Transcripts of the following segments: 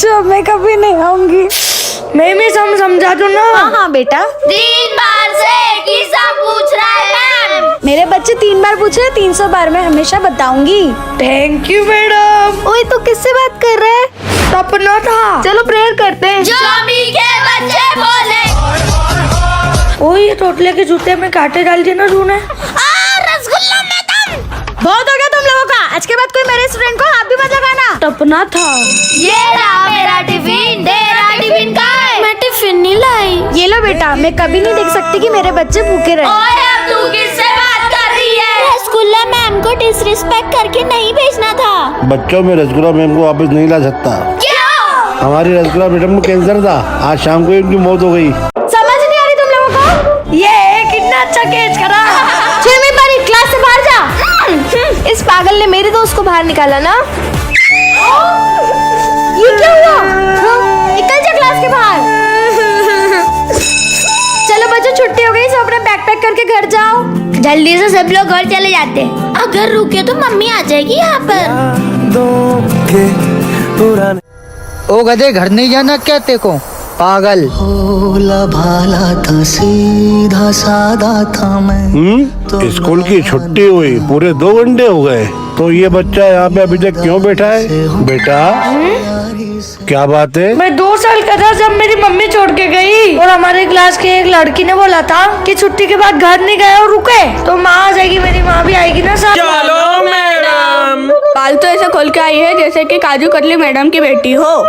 चुप, मैं कभी नहीं आऊंगी। मैं समझा दो ना। हाँ बेटा। 3 बार से एक ही सब पूछ रहा है मैम। मेरे बच्चे 3 बार पूछे, 300 बार मैं हमेशा बताऊंगी। Thank you madam. ओए तू किससे बात कर रहा है? सपना था। चलो प्रेयर करते हैं। जो मीठे बच्चे बोले। ओए ये टोटले के जूते में कांटे डाल दिए ना तूने। रसगुल्ला मैडम। बहुत हो गया तुम लोगों का। आज के बाद कोई मेरे स्टूडेंट को हाथ भी मत लगाना। सपना था। ये रहा मेरा टिफिन। तेरा टिफिन कहाँ है? मैं टिफिन नहीं लाई। ये लो बेटा, मैं कभी नहीं देख सकती कि मेरे बच्चे भूखे रहे। ओए अब तू किससे बात कर रही है? रसगुल्ला मैम को डिसरिस्पेक्ट करके नहीं भेजना था। बच्चों में रसगुल्ला मैम को वापस नहीं ला सकता। क्यों? हमारी रसगुल्ला मैडम को कैंसर था, आज शाम को इनकी मौत हो गई। समझ नहीं आ रही तुम लोगों को? ये कितना अच्छा केस करा। चिरमी पारी, क्लास से बाहर जा। इस पागल ने मेरे दोस्त को बाहर निकाला ना। ये क्या हुआ? निकल जा क्लास के बाहर। चलो बच्चों, छुट्टी हो गई, सब अपना बैग पैक करके घर जाओ। जल्दी से सब लोग घर चले जाते। अगर रुके तो मम्मी आ जाएगी यहाँ पर। ओ गधे, घर नहीं जाना क्या तेरे को? पागल। भोला भाला था, सीधा सादा था मैं। स्कूल की छुट्टी हुई, पूरे 2 घंटे हो गए, तो ये बच्चा यहाँ पे अभी तक क्यों बैठा है? बेटा क्या बात है? मैं 2 साल का था जब मेरी मम्मी छोड़ के गई, और हमारे क्लास के एक लड़की ने बोला था कि छुट्टी के बाद घर नहीं गए और रुके तो माँ आ जाएगी, मेरी माँ भी आएगी ना साथ। चलो मैडम। बाल तो ऐसे खोल के आई है जैसे कि काजू कतली मैडम की बेटी हो।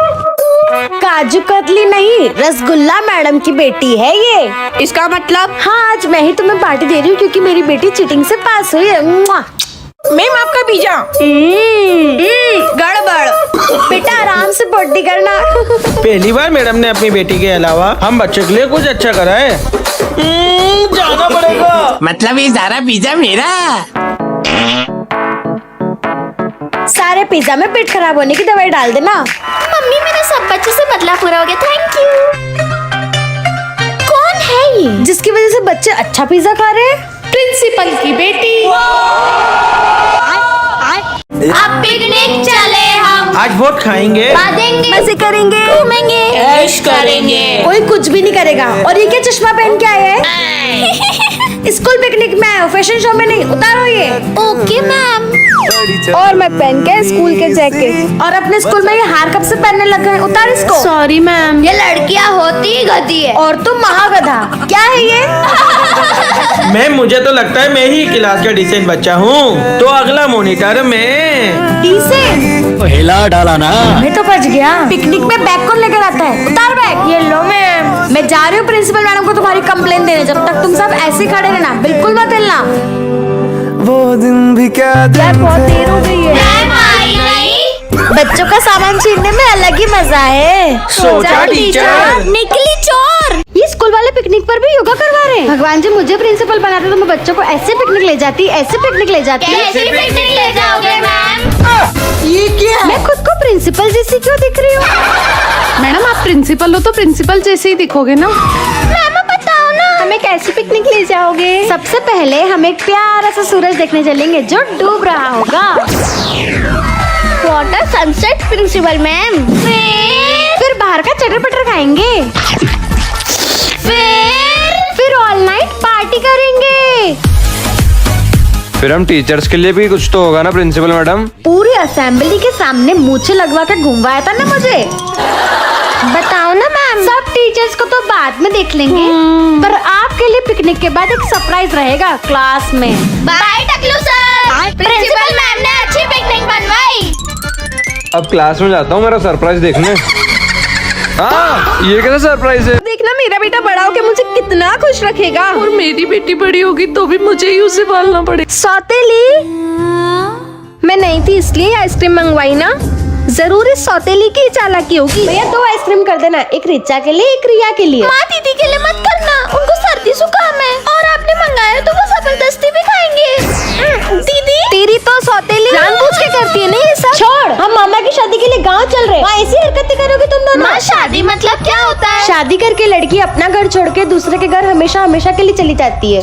काजू कतली नहीं, रसगुल्ला मैडम की बेटी है ये। इसका मतलब? हाँ, आज मैं ही तुम्हें पार्टी दे रही हूँ क्योंकि मेरी बेटी चीटिंग से पास हुई है। मैम आपका पिज्जा गड़बड़। बेटा आराम से पट्टी करना। पहली बार मैडम ने अपनी बेटी के अलावा हम बच्चे के लिए कुछ अच्छा करा है। जाना पड़ेगा। मतलब ये सारा पिज्जा मेरा? सारे पिज्जा में पेट खराब होने की दवाई डाल देना। मम्मी मेरा सब बच्चे से बदला पूरा हो गया, थैंक यू। कौन है ये? जिसकी वजह से बच्चे अच्छा पिज्जा खा रहे हैं? प्रिंसिपल की बेटी। अब पिकनिक चले हम। आज बहुत खाएंगे, बांधेंगे, मजे करेंगे, घूमेंगे, ऐश करेंगे। कोई कुछ भी नहीं करेगा। और ये क्या चश्मा पहन के आए हैं? स्कूल पिकनिक में आए हो, फैशन शो में नहीं। उतारो ये। Okay ma'am. और मैं पहन के स्कूल के जैकेट, और अपने स्कूल में ये हार कब से पहनने लग गए? उतार इसको। Sorry ma'am. ये लड़कियां होती गधी है। और तुम महागधा। क्या है ये? मैम मुझे तो लगता है मैं ही क्लास का डिसेंट बच्चा हूँ, तो अगला मॉनिटर मैं। डिसेंट? हिला डाला ना। मैं तो बच गया। पिकनिक में बैग कौन लेकर आता है? उतार बैग। ये लो मैम। मैं जा रही हूँ प्रिंसिपल मैडम को तुम्हारी कंप्लेन देने। जब तक तुम सब ऐसे खड़े रहना, बिल्कुल मत हिलना। वो दिन भी क्या यार बहुत देर हो गई है। मैम आई नहीं। बच्चों का सामान छीनने में अलग ही मजा है। सोचा टीचर। निकली चोर। ये स्कूल वाले पिकनिक पर भी योगा करवा रहे हैं। भगवान जी मुझे प्रिंसिपल बनाते तो मैं बच्चों को ऐसे पिकनिक ले जाती, ऐसे पिकनिक ले जाती। कैसी पिकनिक ले जाओगे मैम? ये क्या? मैं खुद को प्रिंसिपल जैसी क्यों दिख रही हूँ? मैडम आप प्रिंसिपल हो तो प्रिंसिपल जैसे ही दिखोगे ना। मैम बताओ ना, हमें कैसी पिकनिक ले जाओगे? सबसे पहले हम एक प्यारा सा सूरज देखने चलेंगे जो डूब रहा होगा। Water sunset principal ma'am. फिर बाहर का चटर पटर खाएंगे। फिर ऑल नाइट पार्टी करेंगे। फिर हम टीचर्स के लिए भी कुछ तो होगा ना प्रिंसिपल मैडम? पूरी असेंबली के सामने मूछें लगवा कर घुमवाया था ना मुझे। बताओ ना मैम। सब टीचर्स को तो बाद में देख लेंगे, पर आपके लिए पिकनिक के बाद एक सरप्राइज रहेगा क्लास में। बाय टकलू सर। प्रिंसिपल मैम ने अच्छी पिकनिक बनवाई। अब क्लास में जाता हूँ मेरा सरप्राइज देखने। हाँ, ये कैसा सरप्राइज है? देखना मेरा बेटा बड़ा होकर मुझे कितना खुश रखेगा, और मेरी बेटी बड़ी होगी तो भी मुझे ही उसे पालना पड़ेगा। सौतेली, मैं नहीं थी इसलिए आइसक्रीम मंगवाई ना। जरूर इस सौतेली की चालाकी होगी। भैया 2 आइसक्रीम कर देना, एक रिचा के लिए, एक रिया के लिए। माँ दीदी के लिए मत करना, उनको सर्दी जुकाम है, और आपने मंगाया तो वो जबरदस्ती भी खाएंगे। दीदी तेरी तो सौतेली जानबूझ के करती है ना ये सब। छोड़, हम मामा की शादी के लिए गांव चल रहे हैं। ऐसी हरकतें करोगे तुम दोनों? माँ शादी मतलब क्या होता है? शादी करके लड़की अपना घर छोड़ के दूसरे के घर हमेशा हमेशा के लिए चली जाती है।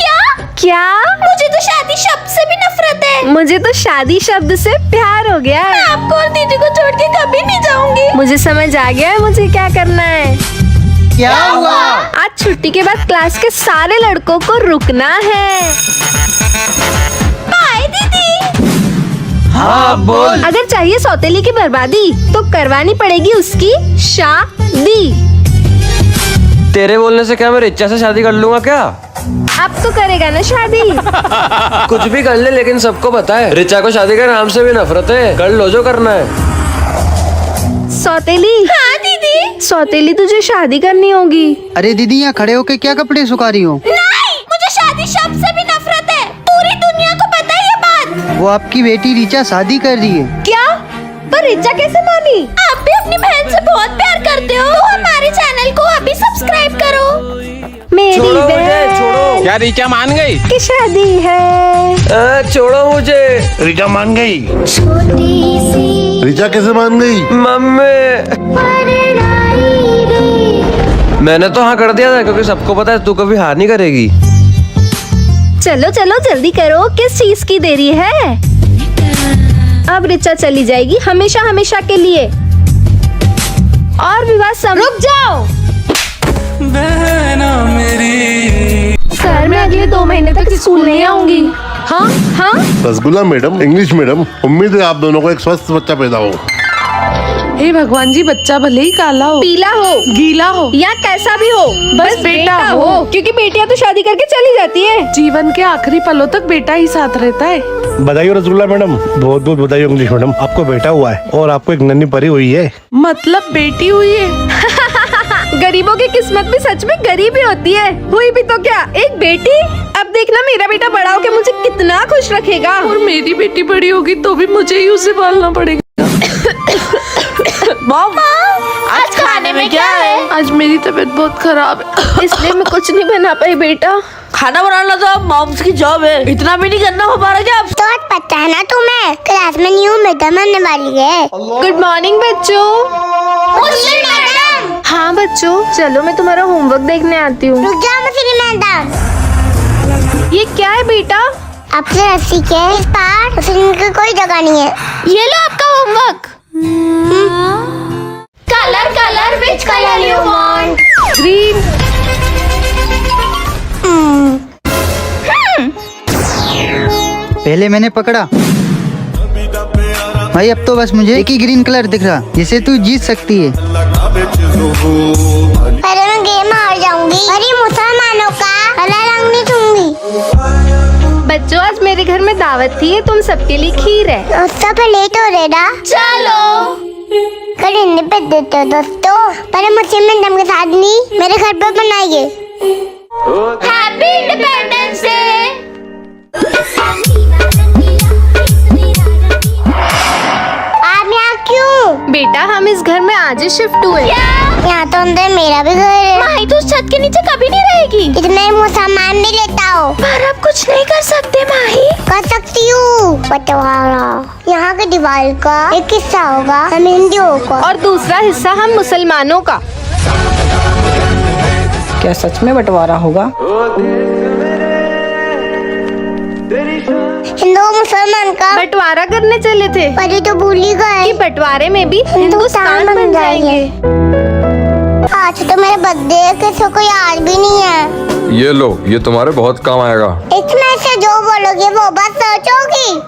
क्या? मुझे तो शादी शब्द से भी नफरत है। मुझे तो शादी शब्द से प्यार हो गया। मैं आपको और दीदी को छोड़ के कभी नहीं जाऊंगी। मुझे समझ आ गया है मुझे क्या करना है। क्या हुआ? आज छुट्टी के बाद क्लास के सारे लड़कों को रुकना है। बाय दीदी। हाँ बोल। अगर चाहिए सौतेली की बर्बादी तो करवानी पड़ेगी उसकी शादी। तेरे बोलने से क्या मैं रिचा से शादी कर लूंगा क्या? अब तो करेगा ना शादी। कुछ भी कर ले लेकिन सबको पता है रिचा को शादी के नाम से भी नफरत है। कर लो जो करना है। सौतेली। हाँ दीदी। सौतेली तुझे शादी करनी होगी। अरे दीदी यहाँ खड़े होके क्या कपड़े सुखा रही हो? नहीं, मुझे शादी शब्द से भी नफरत है। पूरी दुनिया को पता है ये बात। वो आपकी बेटी रिचा शादी कर रही है। क्या? पर रिचा कैसे मानी? आप भी अपनी बहन से बहुत प्यार करते हो तो हमारे चैनल को अभी सब्सक्राइब करो। मेरी छोड़ो मुझे, बहन छोड़ो। क्या रिचा मान गई? की शादी है। छोड़ो मुझे। रिचा मान गई। रिचा कैसे मान गई? मम्मी मैंने तो हाँ कर दिया था क्योंकि सबको पता है तू कभी हार नहीं करेगी। चलो चलो जल्दी करो, किस चीज की देरी है? अब रिचा चली जाएगी हमेशा हमेशा के लिए और विवाह रुक जाओ। सर मैं अगले 2 महीने तक स्कूल नहीं आऊंगी। हाँ हाँ। रसगुल्ला मैडम, इंग्लिश मैडम, उम्मीद है आप दोनों को एक स्वस्थ बच्चा पैदा हो। हे भगवान जी, बच्चा भले ही काला हो, पीला हो, गीला हो या कैसा भी हो, बस बेटा हो। क्योंकि बेटियां तो शादी करके चली जाती है, जीवन के आखिरी पलों तक बेटा ही साथ रहता है। बधाई हो रसगुल्ला मैडम, बहुत बहुत बधाई हो इंग्लिश मैडम। आपको बेटा हुआ है और आपको एक नन्ही परी हुई है। मतलब बेटी हुई है। गरीबों की किस्मत भी सच में गरीब ही होती है। हुई भी तो क्या, एक बेटी। अब देखना मेरा बेटा बड़ा होकर मुझे कितना खुश रखेगा। और मेरी बेटी बड़ी होगी तो भी मुझे ही उसे पालना पड़ेगा। मॉम, आज खाने में क्या है? आज मेरी तबीयत बहुत खराब है इसलिए मैं कुछ नहीं बना पाई बेटा। खाना बनाना तो अब मॉम्स की जॉब है, इतना भी नहीं करना हो पा रहा क्या? तो आज पता है ना तुम्हें, क्लास में न्यू मैडम आने वाली है। गुड मॉर्निंग बच्चों। मैडम। हाँ बच्चों, चलो मैं तुम्हारा होमवर्क देखने आती हूँ। रुक जाओ मुसली मैडम। ये क्या है बेटा? आपसे रस्सी के इस पार मुसलिम की कोई जगह नहीं है। ये लो आपका homework. Colour colour which colour you want? Green. पहले मैंने पकड़ा भाई, अब तो बस मुझे एक ही ग्रीन कलर दिख रहा जिसे तू जीत सकती है। पहले मैं गेम हार जाऊंगी और ये मुसलमानों का हरा रंग नहीं छूंगी। बच्चों आज मेरे घर में दावत थी, तुम सबके लिए खीर है। उससे पे लेट हो रहे ना। चलो कल हिंदी पे देते हो दोस्तों, पर मुझे मैडम के साथ नहीं मेरे घर पर बनाइए। Happy independence day. आप यहाँ क्यों? बेटा हम इस घर में आज ही शिफ्ट हुए। यहाँ तो अंदर मेरा भी घर है। माही तो उस छत के नीचे कभी नहीं रहेगी। इतने मुँह सामान भी लेता हो। पर अब कुछ नहीं कर सकते माही। कर सकती हूँ। बंटवारा यहाँ के दीवार का एक हिस्सा होगा हम हिंदुओं का और दूसरा हिस्सा हम मुसलमानों का। क्या सच में बंटवारा होगा? हिंदू मुसलमान का बंटवारा करने चले थे, पर ये तो भूल ही गए कि बंटवारे में भी हिंदुस्तान बन जाएंगे। आज तो मेरा बर्थडे है, किसी को याद भी नहीं है। ये लो, ये तुम्हारे बहुत काम आएगा। इसमें से जो बोलोगे वो बात सोचोगी।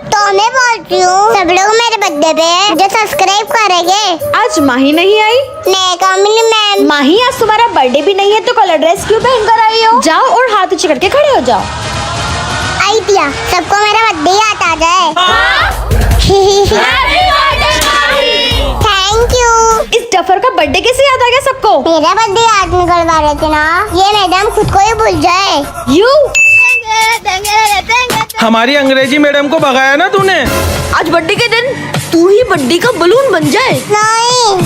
तो मैं बोलती हूँ सब लोग मेरे बर्थडे पे मुझे सब्सक्राइब करेंगे। आज माही नहीं आई? नहीं कामिनी मैम। माही आज तुम्हारा बर्थडे भी नहीं है तो कलर ड्रेस क्यों पहन कर आई हो? जाओ और हाथ ऊंचे करके खड़े हो जाओ। आइडिया, सबको मेरा बर्थडे याद आ जाए। Thank you. इस डफर का बर्थडे कैसे याद आ गया सबको? मेरा बर्थडे याद नहीं करवा रहे थे ना, ये मैडम खुद को ही भूल जाए। यू हमारी अंग्रेजी मैडम को भगाया ना तूने। आज बर्थडे के दिन तू ही बर्थडे का बलून बन जाए। नहीं